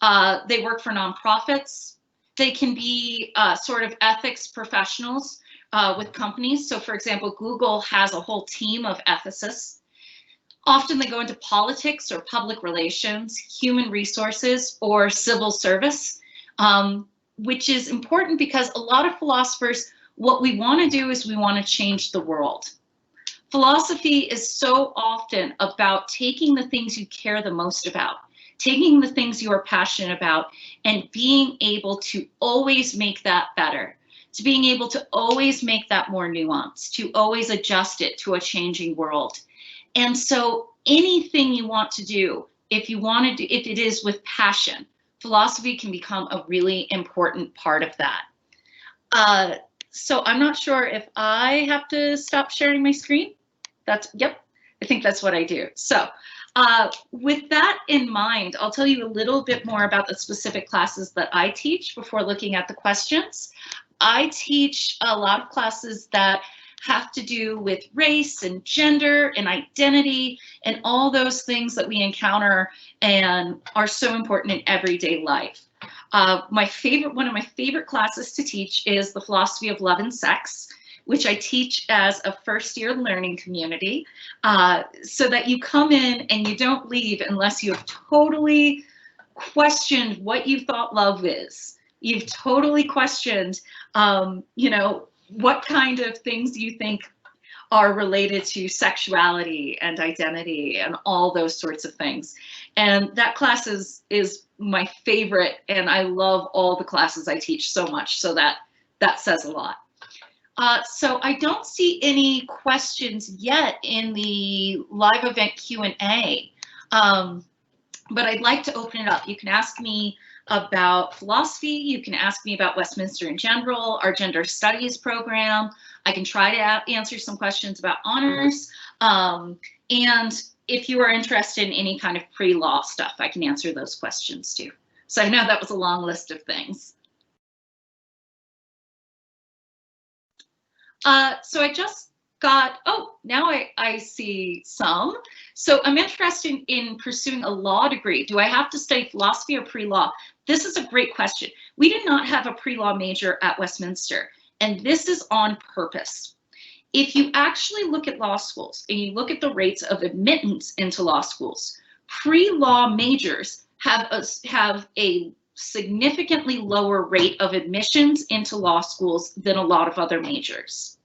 they work for nonprofits, they can be sort of ethics professionals with companies. So for example, Google has a whole team of ethicists. Often they go into politics or public relations, human resources, or civil service, which is important because a lot of philosophers, what we want to do is we want to change the world. Philosophy is so often about taking the things you care the most about, taking the things you are passionate about, and being able to always make that better, to being able to always make that more nuanced, to always adjust it to a changing world. And so anything you want to do, if it is with passion, philosophy can become a really important part of that. So I'm not sure if I have to stop sharing my screen. Yep, I think that's what I do. So with that in mind, I'll tell you a little bit more about the specific classes that I teach before looking at the questions. I teach a lot of classes that have to do with race and gender and identity and all those things that we encounter and are so important in everyday life. One of my favorite classes to teach is the philosophy of love and sex, which I teach as a first-year learning community, so that you come in and you don't leave unless you have totally questioned what you thought love is. You've totally questioned, you know, what kind of things you think are related to sexuality and identity and all those sorts of things. And that class is my favorite, and I love all the classes I teach so much, so that says a lot. So I don't see any questions yet in the live event Q&A, but I'd like to open it up. You can ask me about philosophy. You can ask me about Westminster in general, our gender studies program. I can try to answer some questions about honors. And if you are interested in any kind of pre-law stuff, I can answer those questions too. So I know that was a long list of things. So I just got, oh, now I see some. So I'm interested in pursuing a law degree. Do I have to study philosophy or pre-law? This is a great question. We did not have a pre-law major at Westminster, and this is on purpose. If you actually look at law schools and you look at the rates of admittance into law schools, pre-law majors have a significantly lower rate of admissions into law schools than a lot of other majors.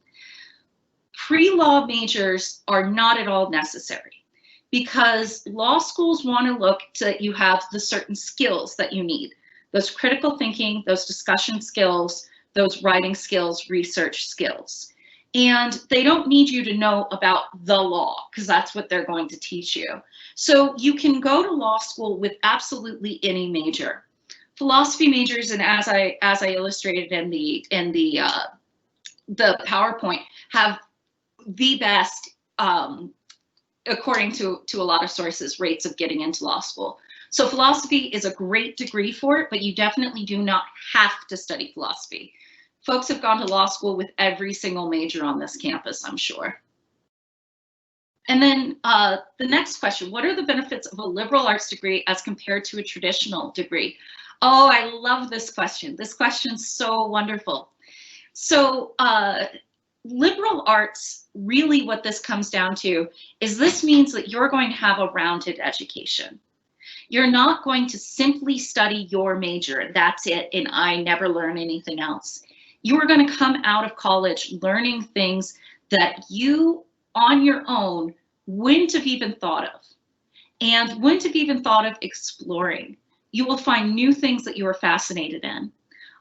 Pre-law majors are not at all necessary because law schools want to look that you have the certain skills that you need, those critical thinking, those discussion skills, those writing skills, research skills. And they don't need you to know about the law because that's what they're going to teach you. So you can go to law school with absolutely any major. Philosophy majors, and as I illustrated in the PowerPoint, have the best, according to a lot of sources, rates of getting into law school. So philosophy is a great degree for it, but you definitely do not have to study philosophy. Folks have gone to law school with every single major on this campus, I'm sure. And then the next question, what are the benefits of a liberal arts degree as compared to a traditional degree? Oh, I love this question. This question's so wonderful. So liberal arts, really what this comes down to is this means that you're going to have a rounded education. You're not going to simply study your major, that's it, and I never learn anything else. You are going to come out of college learning things that you, on your own, wouldn't have even thought of, and wouldn't have even thought of exploring. You will find new things that you are fascinated in.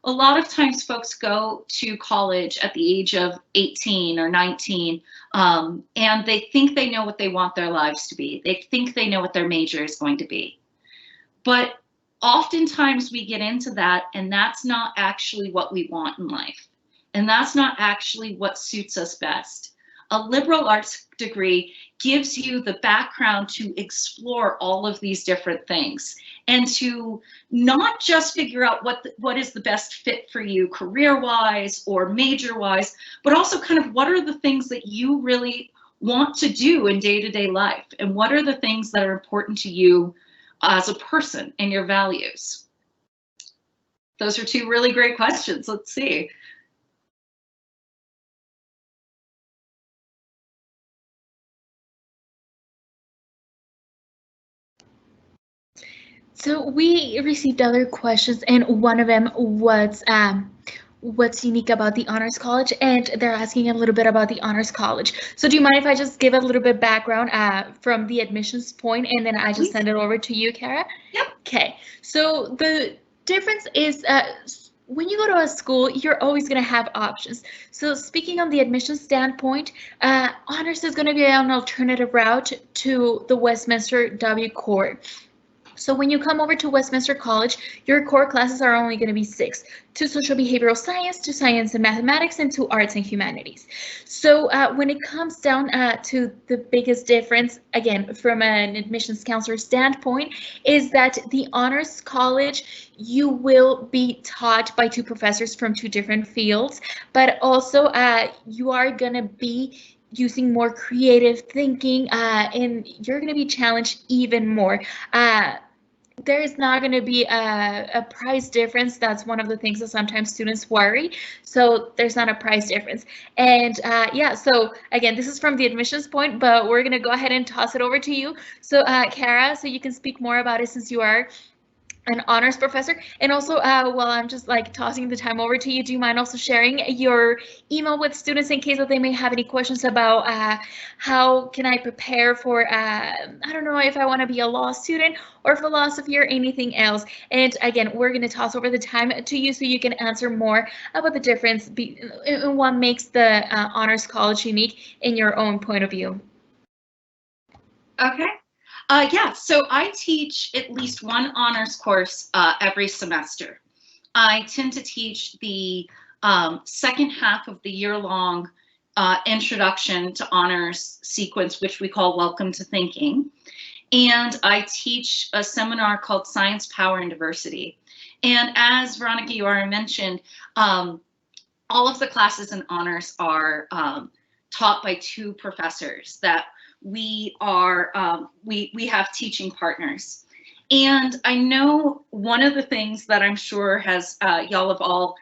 A lot of times folks go to college at the age of 18 or 19, and they think they know what they want their lives to be. They think they know what their major is going to be. But oftentimes we get into that, and that's not actually what we want in life. And that's not actually what suits us best. A liberal arts degree gives you the background to explore all of these different things and to not just figure out what is the best fit for you career-wise or major-wise, but also kind of what are the things that you really want to do in day-to-day life, and what are the things that are important to you as a person and your values. Those are two really great questions. Let's see. So we received other questions, and one of them was what's unique about the Honors College, and they're asking a little bit about the Honors College. So do you mind if I just give a little bit background from the admissions point, and then I just send it over to you, Kara? Yep. Okay, so the difference is when you go to a school, you're always going to have options. So speaking on the admissions standpoint, Honors is going to be an alternative route to the Westminster W Core. So when you come over to Westminster College, your core classes are only going to be 6, 2 social behavioral science, 2 science and mathematics, and 2 arts and humanities. So when it comes down to the biggest difference, again, from an admissions counselor standpoint, is that the honors college, you will be taught by 2 professors from 2 different fields, but also you are going to be using more creative thinking, and you're going to be challenged even more. There is not going to be a price difference. That's one of the things that sometimes students worry. So there's not a price difference. And yeah, so again, this is from the admissions point, but we're going to go ahead and toss it over to you. So Kara, so you can speak more about it since you are an honors professor. And also, while I'm just like tossing the time over to you, do you mind also sharing your email with students in case that they may have any questions about how can I prepare for, I don't know if I want to be a law student or philosophy or anything else. And again, we're going to toss over the time to you so you can answer more about the difference in what makes the honors college unique in your own point of view. Okay. Yeah, so I teach at least one honors course every semester. I tend to teach the second half of the year-long introduction to honors sequence, which we call Welcome to Thinking. And I teach a seminar called Science, Power, and Diversity. And as Veronica, you already mentioned, all of the classes in honors are taught by 2 professors that we are we have teaching partners. And I know one of the things that I'm sure has y'all have all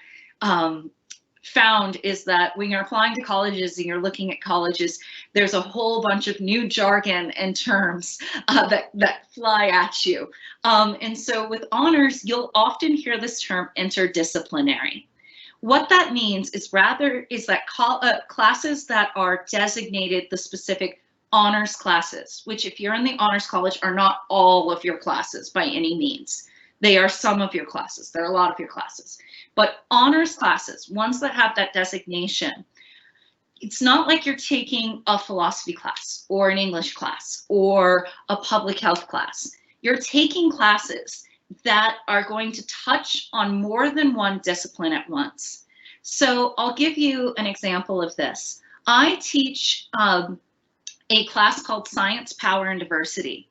found is that when you're applying to colleges and you're looking at colleges, there's a whole bunch of new jargon and terms that fly at you. And so with honors, you'll often hear this term interdisciplinary. What that means is that classes that are designated the specific honors classes, which if you're in the honors college are not all of your classes by any means. They are some of your classes. They're a lot of your classes. But honors classes, ones that have that designation, it's not like you're taking a philosophy class or an English class or a public health class. You're taking classes that are going to touch on more than one discipline at once. So I'll give you an example of this. I teach a class called Science, Power, and Diversity.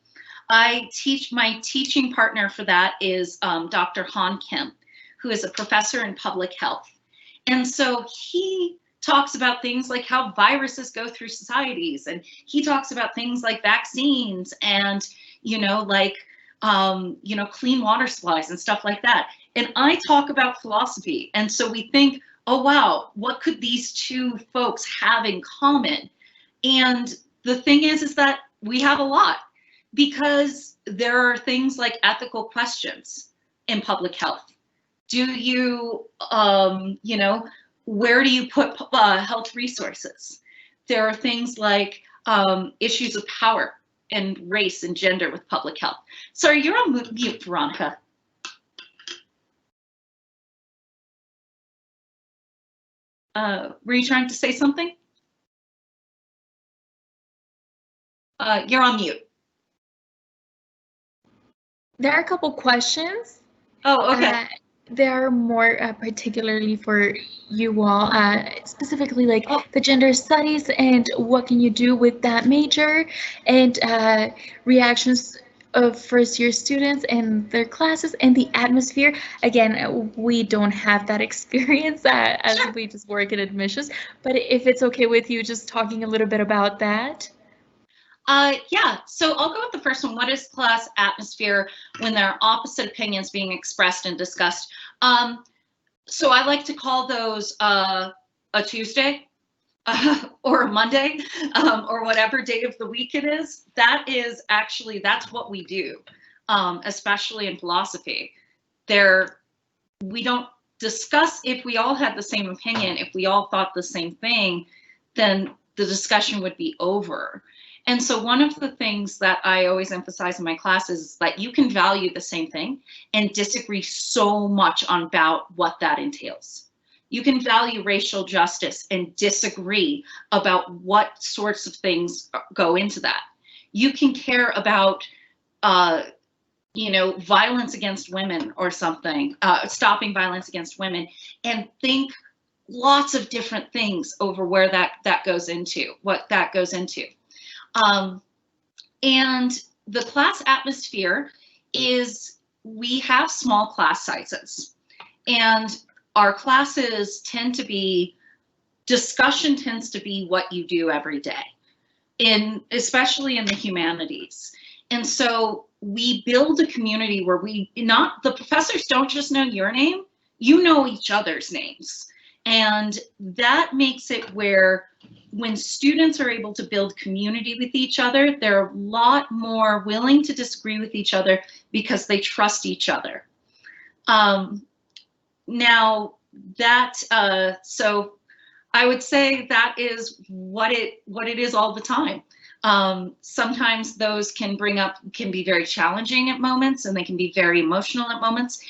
My teaching partner for that is Dr. Han Kim, who is a professor in public health. And so he talks about things like how viruses go through societies, and he talks about things like vaccines and, clean water supplies and stuff like that. And I talk about philosophy. And so we think, oh, wow, what could these 2 folks have in common? And the thing is that we have a lot, because there are things like ethical questions in public health. Do you, where do you put health resources? There are things like issues of power and race and gender with public health. Sorry, you're on mute, Veronica. Were you trying to say something? You're on mute. There are a couple questions. Oh, okay. There are more particularly for you all, specifically like the gender studies and what can you do with that major, and reactions of first-year students and their classes and the atmosphere. Again, we don't have that experience as we just work in admissions, but if it's okay with you, just talking a little bit about that. Yeah, so I'll go with the first one. What is class atmosphere when there are opposite opinions being expressed and discussed? So I like to call those a Tuesday or a Monday or whatever day of the week it is. That's what we do, especially in philosophy. We don't discuss if we all had the same opinion. If we all thought the same thing, then the discussion would be over. And so one of the things that I always emphasize in my classes is that you can value the same thing and disagree so much about what that entails. You can value racial justice and disagree about what sorts of things go into that. You can care about you know, violence against women or something, stopping violence against women, and think lots of different things over where that goes into, what that goes into. And the class atmosphere is, we have small class sizes, and our classes tend to be, discussion tends to be what you do every day, especially in the humanities. And so we build a community where the professors don't just know your name, you know each other's names. And that makes it where when students are able to build community with each other, they're a lot more willing to disagree with each other because they trust each other. Now that, so I would say that is what it is all the time. Sometimes those can be very challenging at moments, and they can be very emotional at moments,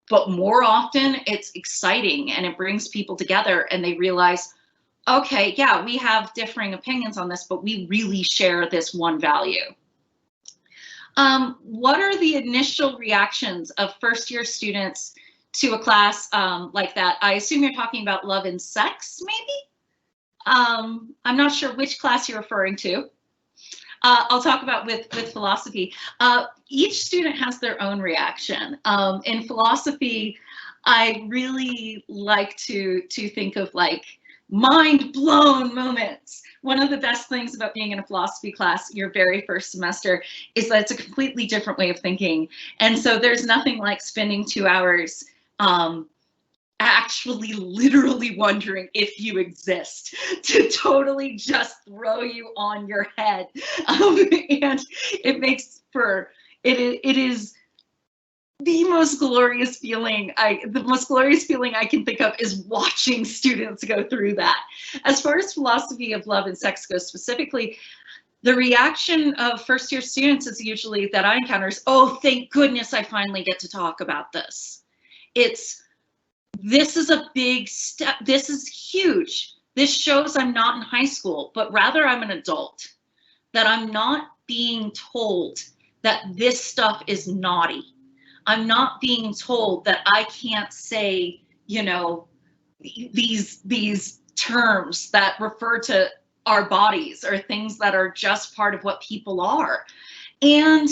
but more often it's exciting, and it brings people together, and they realize, okay, yeah, we have differing opinions on this, but we really share this one value. What are the initial reactions of first-year students to a class like that? I assume you're talking about love and sex, maybe? I'm not sure which class you're referring to. I'll talk about with philosophy. Each student has their own reaction. In philosophy, I really like to think of like mind-blown moments. One of the best things about being in a philosophy class your very first semester is that it's a completely different way of thinking. And so there's nothing like spending 2 hours actually literally wondering if you exist, to totally just throw you on your head. And it makes for, it is the most glorious feeling. The most glorious feeling I can think of is watching students go through that. As far as philosophy of love and sex goes specifically, the reaction of first-year students is usually, that I encounter, is, oh, thank goodness I finally get to talk about this. This is a big step. This is huge. This shows I'm not in high school, but rather I'm an adult, that I'm not being told that this stuff is naughty. I'm not told that I can't say, you know, these terms that refer to our bodies or things that are just part of what people are. And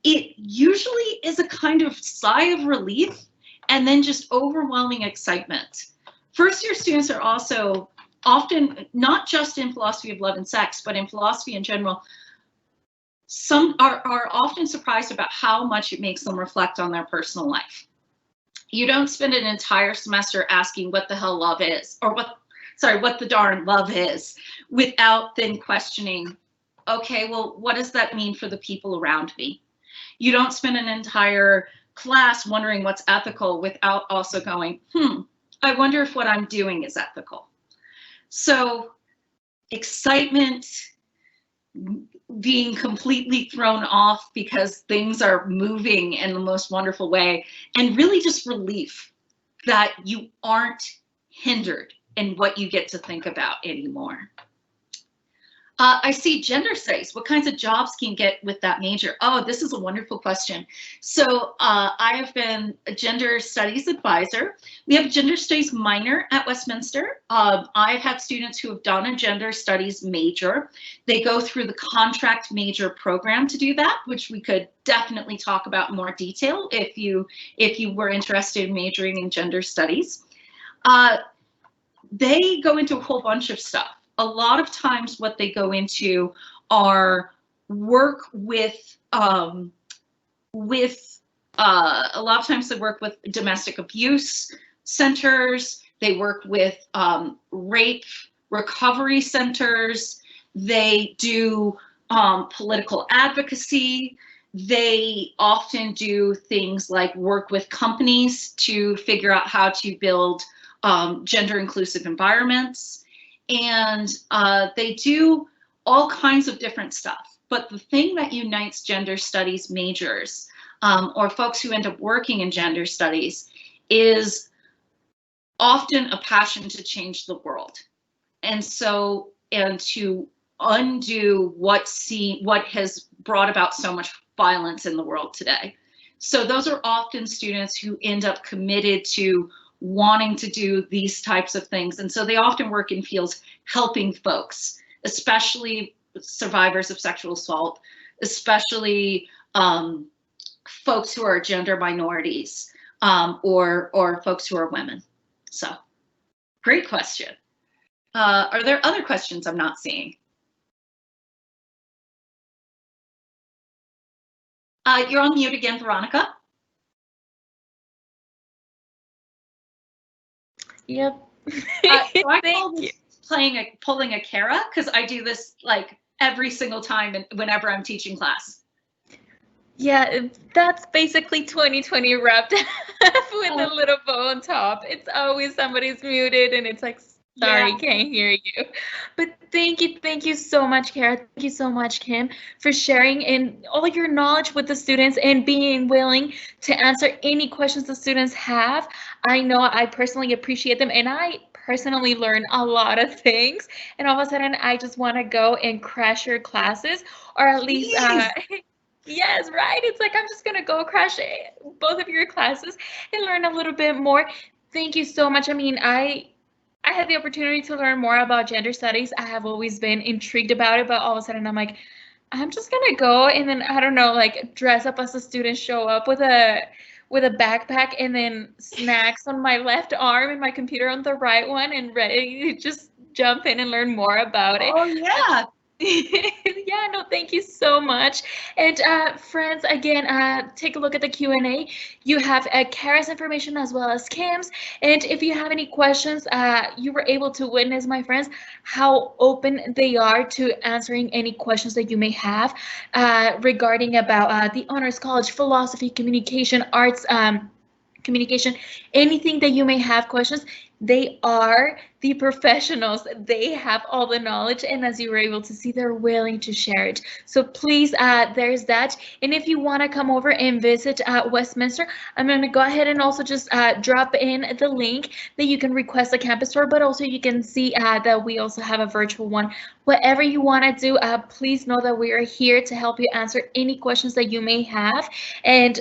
it usually is a kind of sigh of relief and then just overwhelming excitement. First-year students are also often, not just in philosophy of love and sex, but in philosophy in general, some are often surprised about how much it makes them reflect on their personal life. You don't spend an entire semester asking what the hell love is, or what the darn love is, without then questioning, okay, well, what does that mean for the people around me? You don't spend an entire class wondering what's ethical without also going, I wonder if what I'm doing is ethical. So excitement, being completely thrown off because things are moving in the most wonderful way, and really just relief that you aren't hindered in what you get to think about anymore. I see gender studies. What kinds of jobs can you get with that major? Oh, this is a wonderful question. So I have been a gender studies advisor. We have a gender studies minor at Westminster. I've had students who have done a gender studies major. They go through the contract major program to do that, which we could definitely talk about in more detail if you were interested in majoring in gender studies. They go into a whole bunch of stuff. A lot of times what they go into are work with, a lot of times they work with domestic abuse centers, they work with rape recovery centers, they do political advocacy, they often do things like work with companies to figure out how to build gender inclusive environments. And they do all kinds of different stuff. But the thing that unites gender studies majors or folks who end up working in gender studies is often a passion to change the world. And so, and to undo what has brought about so much violence in the world today. So those are often students who end up committed to wanting to do these types of things. And so they often work in fields helping folks, especially survivors of sexual assault, especially folks who are gender minorities, or folks who are women. So great question. Are there other questions I'm not seeing? You're on mute again, Veronica. Yep. So I call Thank you. this pulling a Kara, because I do this like every single time and whenever I'm teaching class. Yeah, that's basically 2020 wrapped up with a little bow on top. It's always somebody's muted and it's like, sorry, Yeah. can't hear you. But thank you so much, Kara. Thank you so much, Kim, for sharing and all your knowledge with the students and being willing to answer any questions the students have. I know I personally appreciate them, and I personally learn a lot of things. And all of a sudden, I just want to go and crash your classes, or at least yes, right. It's like I'm just gonna go crash both of your classes and learn a little bit more. Thank you so much. I mean, I had the opportunity to learn more about gender studies. I have always been intrigued about it, but all of a sudden I'm like, I'm just gonna go and then I don't know, like dress up as a student, show up with a backpack and then snacks on my left arm and my computer on the right one and ready to just jump in and learn more about it. Oh yeah. Yeah, no, thank you so much. And friends, again, take a look at the Q&A. You have Kara's information as well as Kim's. And if you have any questions, you were able to witness, my friends, how open they are to answering any questions that you may have regarding about the honors college, philosophy, communication, arts, communication, anything that you may have questions. They are the professionals. They have all the knowledge, and as you were able to see, they're willing to share it. So please, there's that. And if you want to come over and visit Westminster, I'm going to go ahead and also just drop in the link that you can request a campus tour, but also you can see that we also have a virtual one. Whatever you want to do, please know that we are here to help you answer any questions that you may have. And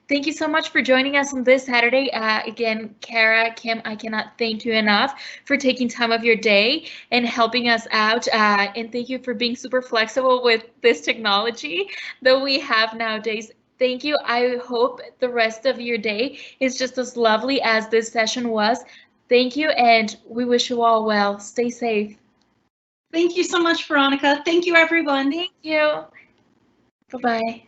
thank you so much for joining us on this Saturday. Again, Kara, Kim, I cannot thank you enough for taking time of your day and helping us out. And thank you for being super flexible with this technology that we have nowadays. Thank you. I hope the rest of your day is just as lovely as this session was. Thank you, and we wish you all well. Stay safe. Thank you so much, Veronica. Thank you, everyone. Thank you. Bye-bye.